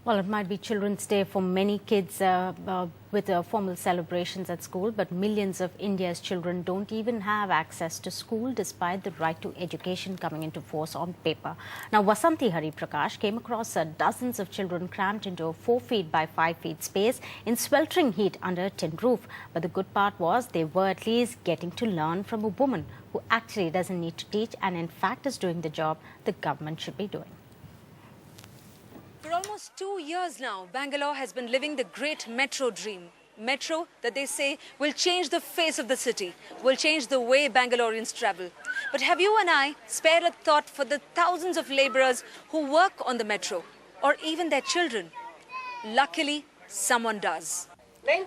Well, it might be Children's Day for many kids with formal celebrations at school, but millions of India's children don't even have access to school despite the right to education coming into force on paper. Now, Vasanthi Hari Prakash came across dozens of children crammed into a 4 feet by 5 feet space in sweltering heat under a tin roof. But the good part was they were at least getting to learn from a woman who actually doesn't need to teach and in fact is doing the job the government should be doing. For almost 2 years now, Bangalore has been living the great metro dream. Metro that they say will change the face of the city, will change the way Bangaloreans travel. But have you and I spared a thought for the thousands of labourers who work on the metro, or even their children? Luckily, someone does.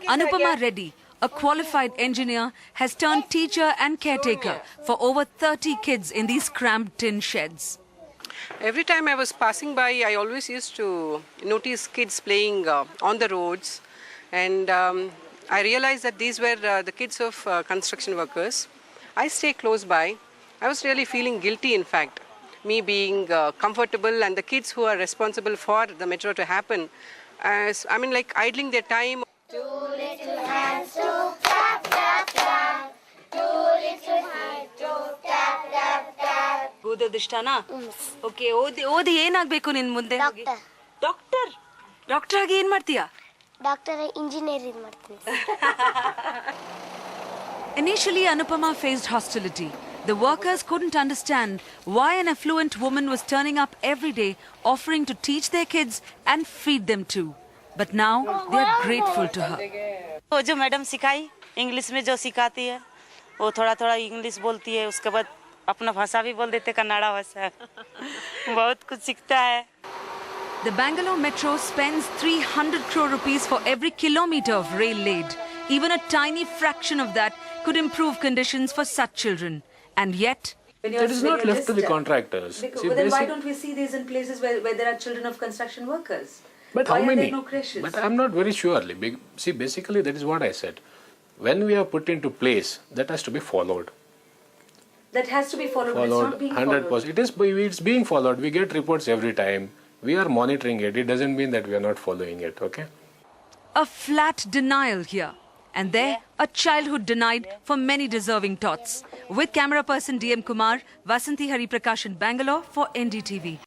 Anupama Reddy, a qualified engineer, has turned teacher and caretaker for over 30 kids in these cramped tin sheds. Every time I was passing by, I always used to notice kids playing on the roads, and I realized that these were the kids of construction workers. I stay close by. I was really feeling guilty, in fact, me being comfortable and the kids who are responsible for the metro to happen, like idling their time. Two little hands to clap, clap, clap. Two little hands to tap, tap, tap. ಓದೋದಿಷ್ಟನಾ? Okay, ಓದಿ ಏನಾಗಬೇಕು ನಿನ್ ಮುಂದೆ? Doctor. Doctor ಆಗಿ ಏನ್ ಮಾಡ್ತೀಯಾ? Doctor engineering ಮಾಡ್ತೀನಿ. Initially, Anupama faced hostility. The workers couldn't understand why an affluent woman was turning up every day offering to teach their kids and feed them too. But now they are grateful to her. वो जो madam सिखाई English में जो सिखाती है वो थोड़ा थोड़ा इंग्लिश बोलती है, उसके बाद अपना भाषा भी बोल देते, कन्नड़ा भाषा बहुत कुछ सीखता है. The Bangalore Metro spends 300 crore rupees for every kilometre of rail laid. Even a tiny fraction of that could improve conditions for such children. And yet... It is not left to the contractors. But then why don't we see these in places where there are children of construction workers? But why how many? Are there no creches? But I'm not very sure. See, basically that is what I said. When we are put into place, that has to be followed. That has to be followed, but it's not being 100%. followed. It's being followed. We get reports every time. We are monitoring it. It doesn't mean that we are not following it, okay? A flat denial here. And there, a childhood denied for many deserving tots. With camera person DM Kumar, Vasanthi Hari Prakash in Bangalore for NDTV.